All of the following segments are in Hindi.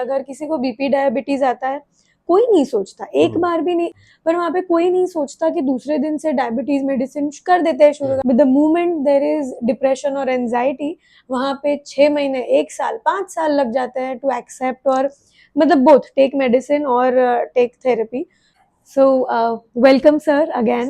अगर किसी को बीपी डायबिटीज आता है, कोई नहीं सोचता, एक बार भी नहीं, पर वहाँ पे कोई नहीं सोचता कि दूसरे दिन से डायबिटीज मेडिसिन कर देते हैं शुरू। With the moment there is depression और एंजाइटी, वहाँ पे 6 महीने, 1 साल, 5 साल लग जाते हैं टू एक्सेप्ट, और मतलब बोथ टेक मेडिसिन और take therapy. So, welcome, sir, again,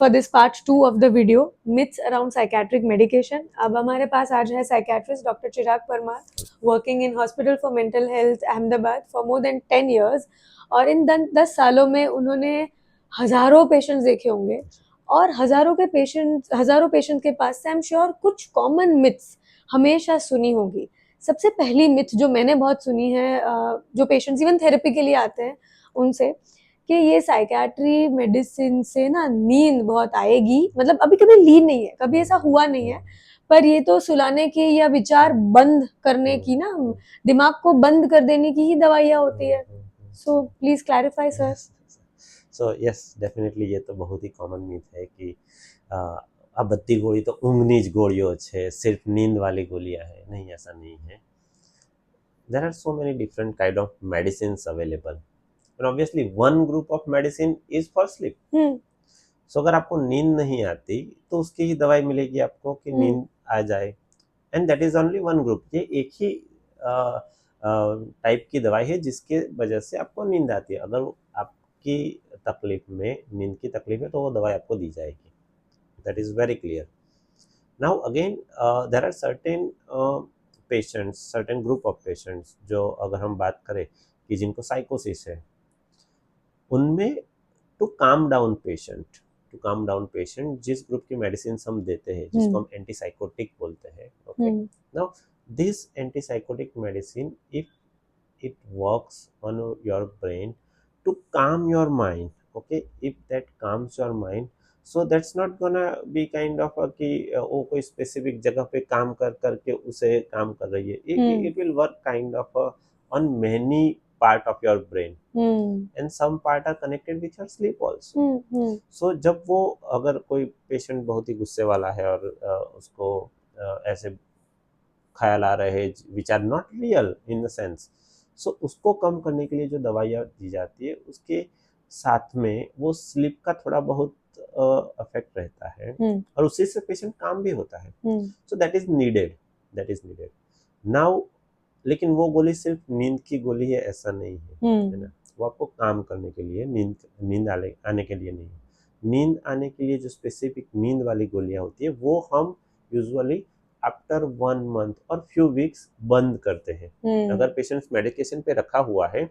for this part 2 of the video, myths around psychiatric medication. अब हमारे पास आज है psychiatrist doctor Chirag Parmar, working in hospital for mental health Ahmedabad for more than 10 years. और इन 10 सालों में उन्होंने हजारों पेशेंट्स देखे होंगे, और हजारों पेशेंट के पास से आई एम श्योर कुछ कॉमन मिथ्स हमेशा सुनी होगी. सबसे पहली मिथ जो मैंने बहुत सुनी है, जो पेशेंट्स इवन थेरेपी के लिए आते हैं उनसे, कि ये साइकियाट्री मेडिसिन से ना नींद बहुत आएगी. मतलब अभी कभी ली नहीं है, कभी ऐसा हुआ नहीं है, पर ये तो सुलाने की या विचार बंद करने की ना, दिमाग को बंद कर देने की ही दवाइयाँ होती है. So please clarify sir. So yes, definitely ये तो बहुत ही कॉमन मीथ है कि आ बत्ती गोળી तो ઊંઘની જ ગોળીઓ છે, सिर्फ नींद वाली गोलियां है. नहीं, ऐसा नहीं है. There are so many different kind of medicines available. And obviously one group of medicine is for sleep. So अगर आपको नींद नहीं आती तो उसकी ही दवाई मिलेगी आपको कि नींद आ जाए. And that is only one group. ये एक ही टाइप की दवाई है जिसके वजह से आपको नींद आती है. अगर आपकी तकलीफ में नींद की तकलीफ है तो वो दवाई आपको दी जाएगी. That is very clear. Now again there are certain patients, certain group of patients, जो अगर हम बात करें कि जिनको साइकोसिस है, उनमें टू काम डाउन पेशेंट जिस ग्रुप की मेडिसिन हम देते हैं, जिसको हम एंटीसाइकोटिक बोलते हैं. Okay, now this antipsychotic medicine, if it works on your brain to calm your mind, okay, if that calms your mind, so that's not gonna be kind of a कि वो कोई स्पेसिफिक जगह पे काम कर करके उसे काम कर रही है. It will work kind of on many part of your brain, and some part are connected with your sleep also. So जब वो, अगर कोई पेशेंट बहुत ही गुस्से वाला है और उसको ऐसे ख्याल आ रहे हैं which are not real in the sense, so उसको कम करने के लिए जो दवाइयाँ दी जाती है उसके साथ में वो स्लीप का थोड़ा बहुत अफेक्ट रहता है, और उसी से पेशेंट काम भी होता है. So that is needed now. लेकिन वो गोली सिर्फ नींद की गोली है ऐसा नहीं है ना. वो आपको काम करने के लिए, नींद आने के लिए नहीं है. नींद आने के लिए जो स्पेसिफिक नींद वाली गोलियां होती है वो हम यूजुअली आफ्टर 1 month और फ्यू वीक्स बंद करते हैं. अगर पेशेंट मेडिकेशन पे रखा हुआ है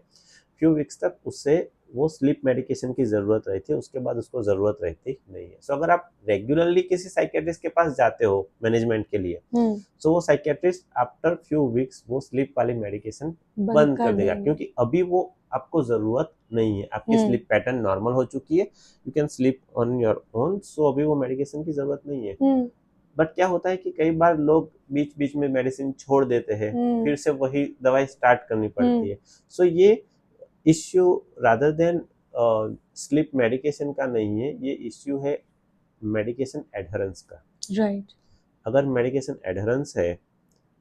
फ्यू वीक्स तक, उससे वो स्लीप मेडिकेशन की जरूरत रहती है, उसके बाद उसको जरूरत रहती नहीं है. सो अगर आप रेगुलरली किसी साइकियाट्रिस्ट के पास जाते हो मैनेजमेंट के लिए, सो वो साइकियाट्रिस्ट आफ्टर फ्यू वीक्स वो स्लीप वाली मेडिकेशन बंद कर देगा, क्योंकि अभी वो आपको जरूरत नहीं है. आपकी स्लीप पैटर्न नॉर्मल हो चुकी है, you can sleep on your own. So अभी वो मेडिकेशन की जरूरत नहीं है. बट क्या होता है कि कई बार लोग बीच बीच में मेडिसिन छोड़ देते हैं, फिर से वही दवाई स्टार्ट करनी पड़ती है. सो ये issue rather than sleep medication का नहीं है, ये इश्यू है मेडिकेशन एडहरेंस का. राइट. अगर मेडिकेशन एडहरेंस है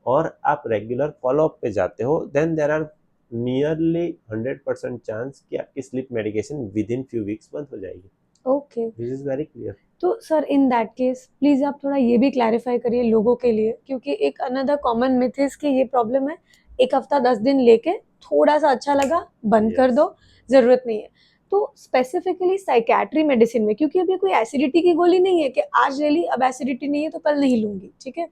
और आप रेगुलर फॉलोअप पे जाते हो, then there are nearly 100% chance कि आपकी sleep medication within few weeks बंद हो जाएगी. Okay, this is very clear. तो sir in that case please आप थोड़ा ये भी क्लैरिफाई करिए लोगों के लिए, क्योंकि एक अनदर कॉमन मिथ है कि ये प्रॉब्लम है, 1 हफ्ता 10 दिन लेके थोड़ा सा अच्छा लगा बंद कर दो, जरूरत नहीं है. तो स्पेसिफिकली साइकियाट्री मेडिसिन में, क्योंकि अब ये कोई एसिडिटी की गोली नहीं है कि आज ले ली, अब एसिडिटी नहीं है तो कल नहीं लूंगी, ठीक है.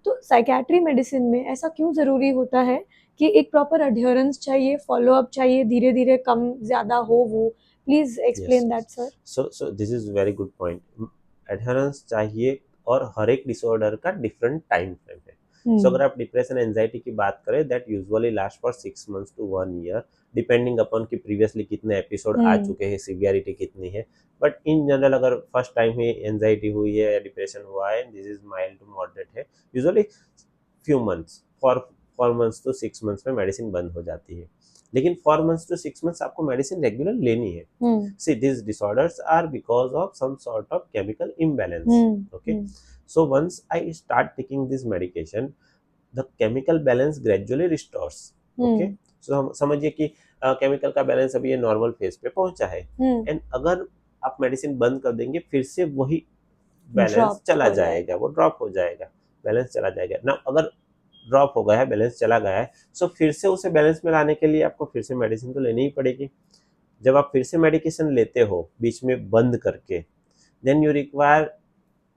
तो साइकियाट्री मेडिसिन में ऐसा क्यों जरूरी होता है कि एक प्रॉपर अड्योरेंस चाहिए, फॉलोअप चाहिए, धीरे धीरे कम ज्यादा हो वो. Please explain that sir. So this is very good point. Adherence चाहिए, और हर एक डिसऑर्डर का डिफरेंट टाइम फ्रेम है. सो अगर आप डिप्रेशन एंजाइटी की बात करें, that usually last for 6 months to 1 year, depending upon कि प्रीवियसली कितने एपिसोड आ चुके हैं, सीवियरिटी कितनी है. बट इन जनरल अगर फर्स्ट टाइम ही एंजाइटी हुई है या डिप्रेशन हुआ है, this is mild to moderate है, usually few months, for 4 months to 6 months में मेडिसिन बंद हो जाती है. लेकिन 4 months to 6 months आपको मेडिसिन रेगुलर लेनी है. See, these disorders are because of some sort of chemical imbalance. Okay, so once I start taking this medication, the chemical balance gradually restores. Okay. So हम समझिए कि केमिकल का बैलेंस अभी ये नॉर्मल फेज पे पहुंचा है, एंड अगर आप मेडिसिन बंद कर देंगे फिर से वही बैलेंस ड्रॉप चला हो जाएगा, वो ड्रॉप हो जाएगा, बैलेंस चला जाएगा ना। अगर ड्रॉप हो गया है, बैलेंस चला गया है, सो फिर से उसे बैलेंस में लाने के लिए आपको फिर से मेडिसिन तो लेनी ही पड़ेगी। जब आप फिर से मेडिकेशन लेते हो बीच में बंद करके, then you require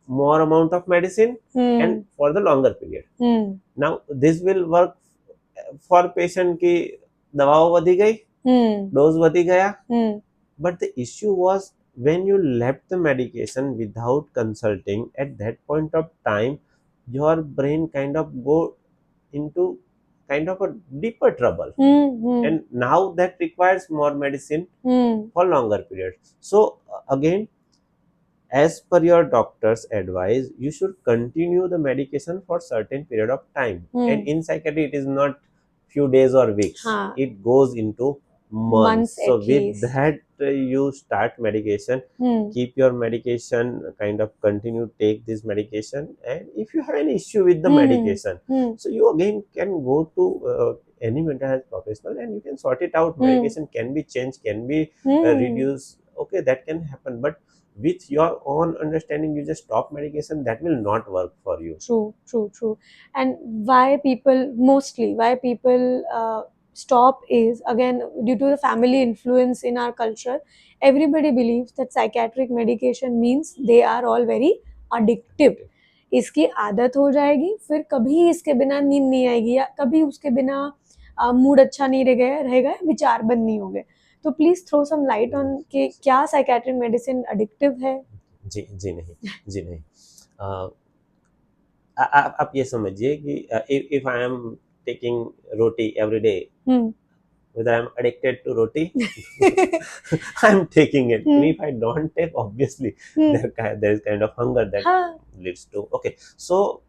more amount of medicine and for the longer period. Now this will work for patient की दवाओं वधी गई, डोज वधी गया, but the issue was when you left the medication without consulting, at that point of time your brain kind of go into kind of a deeper trouble, and now that requires more medicine for longer period. So again, as per your doctor's advice, you should continue the medication for certain period of time. And in psychiatry, it is not few days or weeks. हाँ. It goes into months. Months So at with least. that, you start medication. Keep your medication, kind of continue take this medication. And if you have any issue with the medication, so you again can go to any mental health professional and you can sort it out. Medication can be changed, can be reduced. Okay, that can happen, but with your own understanding you just stop medication, that will not work for you. True. And why people stop is again due to the family influence in our culture. Everybody believes that psychiatric medication means they are all very addictive. इसकी आदत हो जाएगी, फिर कभी इसके बिना नींद नहीं आएगी, या कभी उसके बिना मूड अच्छा नहीं रहेगा, विचार बंद नहीं होंगे. तो please throw some light on कि क्या साइकेट्रिक मेडिसिन एडिक्टिव है? जी नहीं. आप ये समझिए कि if I am taking roti every day, whether I'm addicted to roti, I'm taking it. And if I don't take, obviously there is kind of hunger that leads to. Okay, so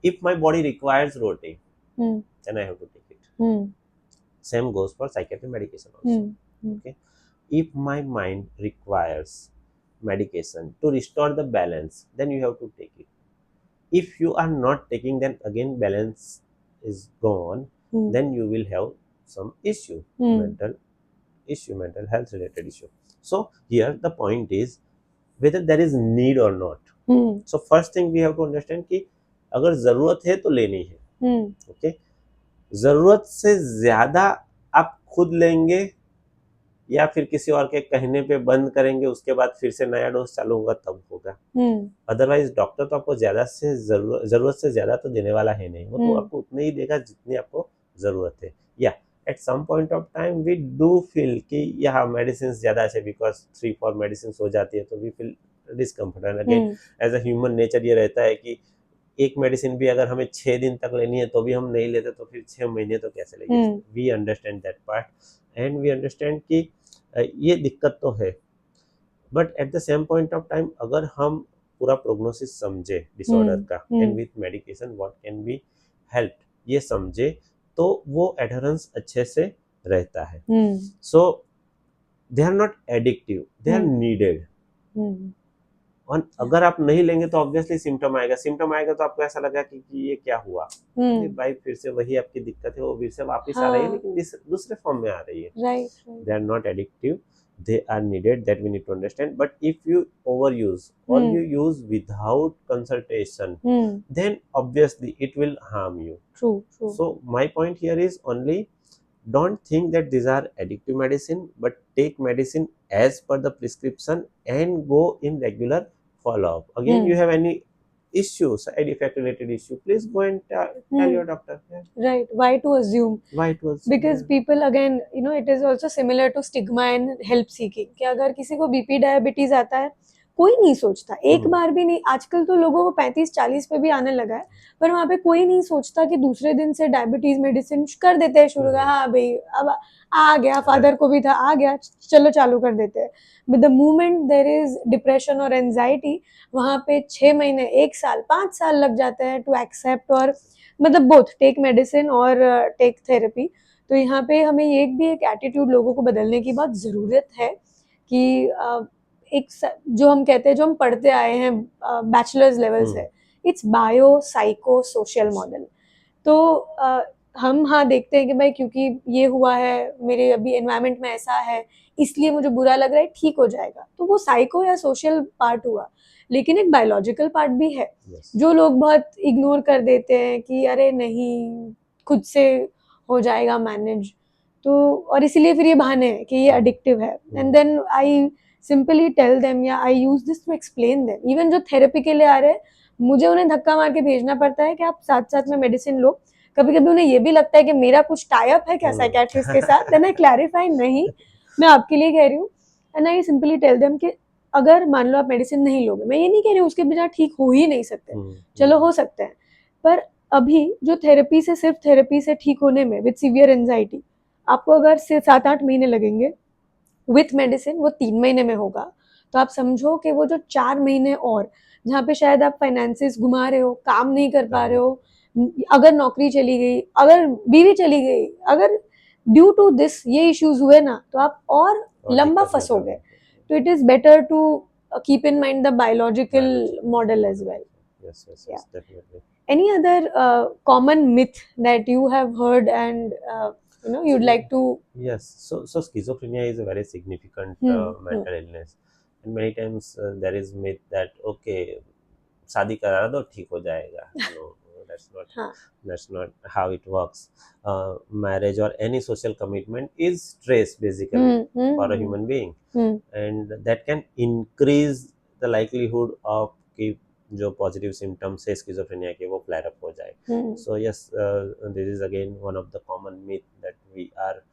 if my body requires roti, then I have to take it. Same goes for psychiatric medication also. Okay, if my mind requires medication to restore the balance, then you have to take it. If you are not taking, then again balance is gone. Then you will have some issue, mental health related issue. So here the point is whether there is need or not. So first thing we have to understand कि अगर जरूरत है तो लेनी है. Okay, जरूरत से ज्यादा आप खुद लेंगे या फिर किसी और के कहने पे बंद करेंगे, उसके बाद फिर से नया डोज चालू होगा तब होगा. अदरवाइज डॉक्टर तो आपको ज्यादा से जरूरत से ज्यादा तो देने वाला है नहीं, वो तो आपको उतने ही देगा जितनी आपको जरूरत है. या at some point of time we do feel कि यहाँ मेडिसिन ज्यादा है, बिकॉज 3-4 मेडिसिन हो जाती है तो we feel discomfort. And again as a human nature ये रहता है कि एक मेडिसिन भी अगर हमें 6 दिन तक लेनी है तो भी हम नहीं लेते, तो फिर 6 महीने तो कैसे लेंगे. We understand that part and we understand कि ये दिक्कत तो है, but at the same point of time अगर हम पूरा प्रोग्नोसिस समझे डिसऑर्डर का, and with medication what can be help, ये समझे तो वो एडहेरेंस अच्छे से रहता है. So they are not addictive, they are needed. और अगर आप नहीं लेंगे तो ऑब्वियसली सिम्टम आएगा तो आपको ऐसा लगा कि ये क्या हुआ, भाई फिर से वही आपकी दिक्कत है, वो फिर से वापस आ रही है, लेकिन दूसरे फॉर्म में आ रही है. They are not addictive, they are needed, that we need to understand. But if you overuse or you use without consultation, then obviously it will harm you. True. So my point here is only don't think that these are addictive medicine, but take medicine as per the prescription and go in regular follow up. Again you have any issue, side effect related issue, please go and tell your doctor. Right. Why to assume? Because people again, it is also similar to stigma and help seeking कि अगर किसी को बीपी डायबिटीज आता है कोई नहीं सोचता, एक बार भी नहीं. आजकल तो लोगों को 35-40 पे भी आने लगा है, पर वहाँ पे कोई नहीं सोचता कि दूसरे दिन से डायबिटीज मेडिसिन कर देते हैं शुरू. हाँ भाई अब आ गया, फादर को भी था, आ गया, चलो चालू कर देते हैं. But the moment there is depression और एंजाइटी, वहाँ पे 6 महीने, 1 साल, 5 साल लग जाते हैं टू एक्सेप्ट, और मतलब बोथ टेक मेडिसिन और टेक थेरेपी. तो यहाँ पे हमें एक एटीट्यूड लोगों को बदलने की बहुत ज़रूरत है कि एक जो हम कहते हैं, जो हम पढ़ते आए हैं बैचलर्स लेवल से, it's bio psycho social model. तो हम हाँ देखते हैं कि भाई क्योंकि ये हुआ है, मेरे अभी एनवायरनमेंट में ऐसा है, इसलिए मुझे बुरा लग रहा है, ठीक हो जाएगा, तो वो साइको या सोशल पार्ट हुआ। लेकिन एक बायोलॉजिकल पार्ट भी है yes, जो लोग बहुत इग्नोर कर देते हैं कि अरे नहीं, खुद से हो जाएगा मैनेज। तो और इसीलिए फिर ये बहाने हैं कि ये एडिक्टिव है, and then I simply tell them या I use this to explain them. Even जो थेरेपी के लिए आ रहे हैं, मुझे उन्हें धक्का मार के भेजना पड़ता है कि आप साथ साथ में मेडिसिन लो। कभी कभी उन्हें ये भी लगता है कि मेरा कुछ टाई अप है क्या साइकेट्रिस्ट के साथ, देन आई क्लैरिफाई नहीं, मैं आपके लिए कह रही हूँ। And I simply tell them कि अगर मान लो आप मेडिसिन नहीं लोगे, मैं ये नहीं कह रही हूँ उसके बिना ठीक हो ही नहीं सकते, चलो हो सकते हैं, पर अभी जो थेरेपी से, सिर्फ थेरेपी से ठीक होने में विद सीवियर एंजाइटी आपको अगर से 7-8 महीने लगेंगे, विथ मेडिसिन वो 3 महीने में होगा। तो आप समझो कि वो जो 4 महीने और जहाँ पे शायद आप फाइनेंसिस घुमा रहे हो, काम नहीं कर पा रहे हो, अगर नौकरी चली गई, अगर बीवी चली गई, अगर ड्यू टू दिस ये इश्यूज हुए ना, तो आप और लंबा फंसोगे। तो it is better to keep in mind the biological model as well. yes, Yeah. definitely. Any other common myth that you have heard and you'd like to? Yes, so schizophrenia is a very significant mental illness, and many times there is myth that okay, शादी करा दो ठीक हो जाएगा. No, that's not हाँ. that's not how it works. Marriage or any social commitment is stress basically for a human being, and that can increase the likelihood of कि जो पॉजिटिव सिम्टम्स है स्किज़ोफ्रेनिया के वो फ्लेयर अप हो जाए. So yes, this is again one of the common myth that we are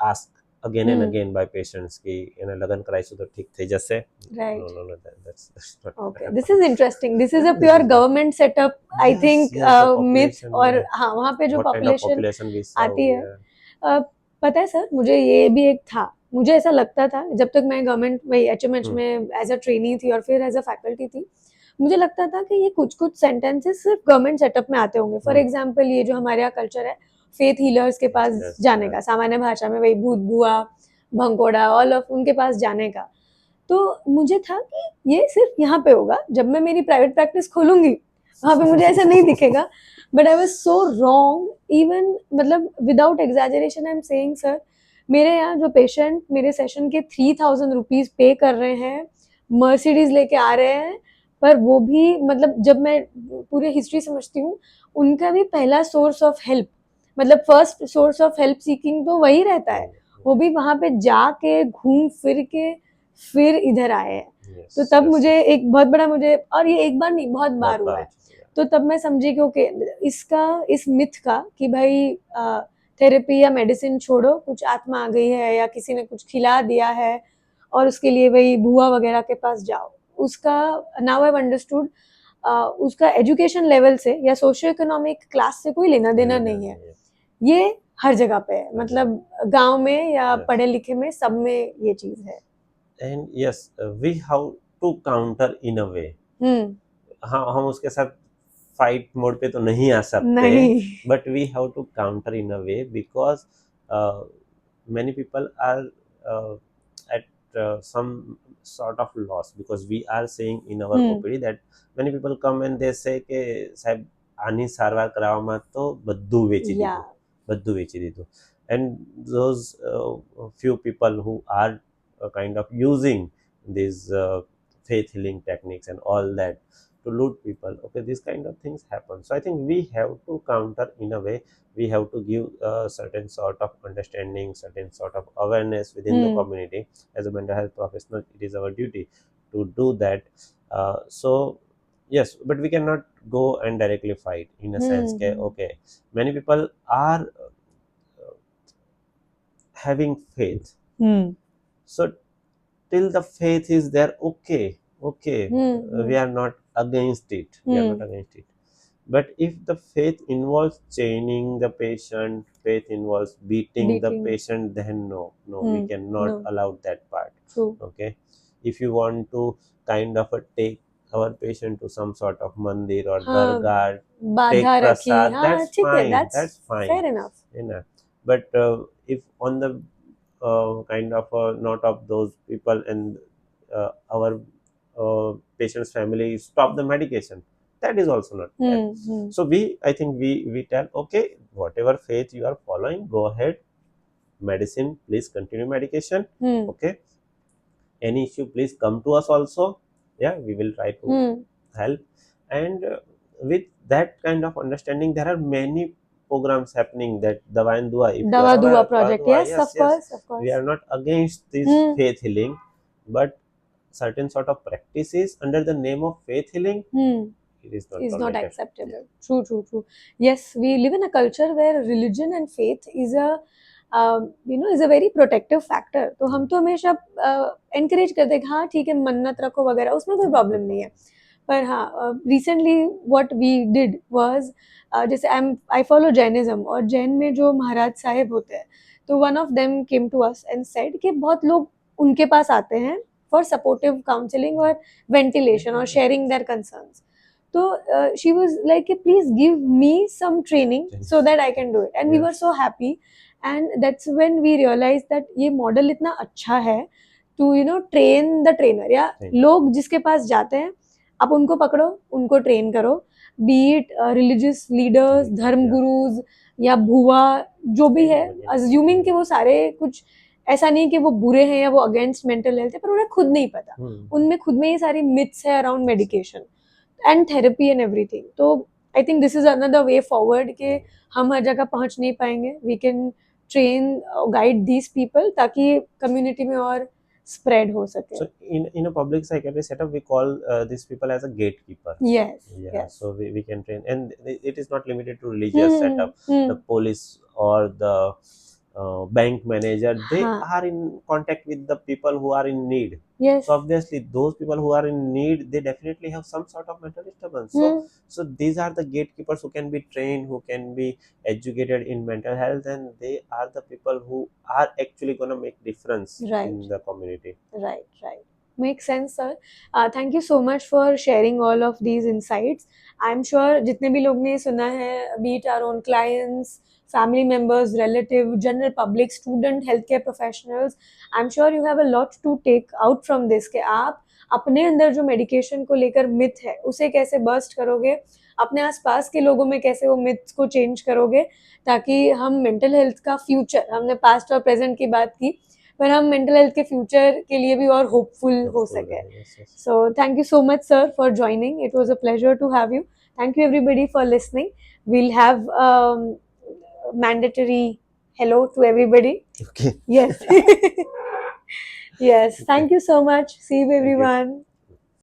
ask again and again by patients कि लगन कराइसु तो ठीक થઈ જશે. Right. No, that's not okay, this is interesting. This is a pure government setup, I think. Myth. और हाँ, वहाँ पे जो population आती है, पता है सर, मुझे ये भी एक था, मुझे ऐसा लगता था जब तक मैं गवर्नमेंट वही HMH में एज अ ट्रेनी थी और फिर एज अ फैकल्टी थी, मुझे लगता था कि ये कुछ कुछ सेंटेंसेस सिर्फ गवर्नमेंट सेटअप में आते होंगे. फॉर एग्जांपल ये जो हमारे यहाँ कल्चर है फेथ हीलर्स के पास जाने का, सामान्य भाषा में वही भूत बुआ भंकोड़ा ऑल ऑफ उनके पास जाने का. तो मुझे था कि ये सिर्फ यहाँ पे होगा, जब मैं मेरी प्राइवेट प्रैक्टिस खोलूंगी वहां पे मुझे ऐसा नहीं दिखेगा. But I was so wrong. Even मतलब without exaggeration I am saying sir, मेरे यहाँ जो पेशेंट मेरे सेशन के 3,000 रुपीज पे कर रहे हैं, मर्सिडीज लेके आ रहे हैं, पर वो भी मतलब जब मैं पूरी हिस्ट्री समझती हूँ, उनका भी पहला सोर्स ऑफ हेल्प, मतलब first source of help seeking तो वही रहता है. वो भी वहां पे जाके घूम फिर के फिर इधर आए हैं. तो तब मुझे एक बहुत बड़ा, मुझे, और ये एक बार नहीं बहुत बार हुआ है, तो तब मैं समझी कि ओके, इसका, इस मिथ का कि भाई थेरेपी या मेडिसिन छोड़ो, कुछ आत्मा आ गई है या किसी ने कुछ खिला दिया है और उसके लिए वही भुआ वगैरह के पास जाओ, उसका नाउ आई हैव अंडरस्टूड उसका एजुकेशन लेवल से या सोशियो इकोनॉमिक क्लास से कोई लेना देना नहीं है. ये हर जगह पे है, मतलब गांव में या पढ़े लिखे में, सब में ये चीज है. And yes, we have to counter in a way. हाँ, हम उसके साथ फाइट मोड पे तो नहीं आ सकते, but we have to counter in a way because many people are at some sort of loss, because we are saying in our OPD that many people come and they say કે સાહેબ આની સારવાર કરાવવામાં તો બધું વેચી દીધું. And those few people who are kind of using these faith healing techniques and all that to loot people, okay, these kind of things happen. So I think we have to counter in a way. We have to give certain sort of understanding, certain sort of awareness within the community. As a mental health professional, it is our duty to do that. So yes, but we cannot go and directly fight in a sense that okay, many people are having faith. So till the faith is there, okay, we are not against it. But if the faith involves chaining the patient, faith involves beating the patient, then no, we cannot allow that part. Okay, if you want to kind of take our patient to some sort of mandir or dargah, take prasad, that's fine, that's fine, fair enough. But if on the kind of note of those people and our patient's family stop the medication, that is also not there. So I think we tell, okay, whatever faith you are following, go ahead. Medicine, please continue medication. Okay, any issue, please come to us also. Yeah, we will try to help. And with that kind of understanding, there are many programs happening, that Dawa and Dua. If you Dawa are Dua aware, project, Dua, yes, of course, of course. we are not against this faith healing, but certain sort of practices under the name of faith healing, it is not is not tolerated. acceptable. True. Yes, we live in a culture where religion and faith is a is a very protective factor. तो हम तो हमेशा encourage करते हैं कि हाँ ठीक है, मन्नत रखो वगैरह, उसमें कोई प्रॉब्लम नहीं है. पर हाँ, recently what we did was, जैसे I follow Jainism, और जैन में जो महाराज साहेब होते हैं, तो one of them came to us and said कि बहुत लोग उनके पास आते हैं for supportive counseling और ventilation और sharing their concerns. So she was like, please give me some training so that I can do it. And we were so happy. And that's when we realized that ये model इतना अच्छा है to train the trainer. या लोग जिसके पास जाते हैं, आप उनको पकड़ो, उनको train करो. Be it religious leaders, धर्म गुरुज या भुआ, जो भी है, assuming कि वो सारे कुछ ऐसा नहीं कि वो बुरे हैं या वो अगेंस्ट मेंटल हेल्थ है, पर उन्हें खुद नहीं पता. उनमें खुद में ये सारी मिथ्स है around medication and therapy and everything. So I think this is another way forward कि हम हर जगह पहुंच नहीं पाएंगे. We can train, guide these people ताकि community में और spread हो सके. So in a public psychiatry setup, we call these people as a gatekeeper. Yes. So we can train, and it is not limited to religious setup. The police or the bank manager, they are in contact with the people who are in need. Yes. So obviously those people who are in need, they definitely have some sort of mental disturbance. So these are the gatekeepers who can be trained, who can be educated in mental health, and they are the people who are actually going to make difference in the community. Right. Makes sense, sir. Thank you so much for sharing all of these insights. I'm sure जितने भी लोग ने सुना है, be it our own clients, family members, relative, general public, student, healthcare professionals, I'm sure you have a lot to take out from this कि आप अपने अंदर जो मेडिकेशन को लेकर मिथ है, उसे कैसे बर्स्ट करोगे, अपने आसपास के लोगों में कैसे वो मिथ्स को चेंज करोगे, ताकि हम मेंटल हेल्थ का फ्यूचर, हमने पास्ट और प्रेजेंट की बात की, पर हम मेंटल हेल्थ के फ्यूचर के लिए भी और होपफुल हो सके. So thank you so much sir for joining. It was a pleasure to have you. Thank you everybody for listening. we'll have mandatory hello to everybody. Okay. Yes. Yes. Thank you so much. See you everyone.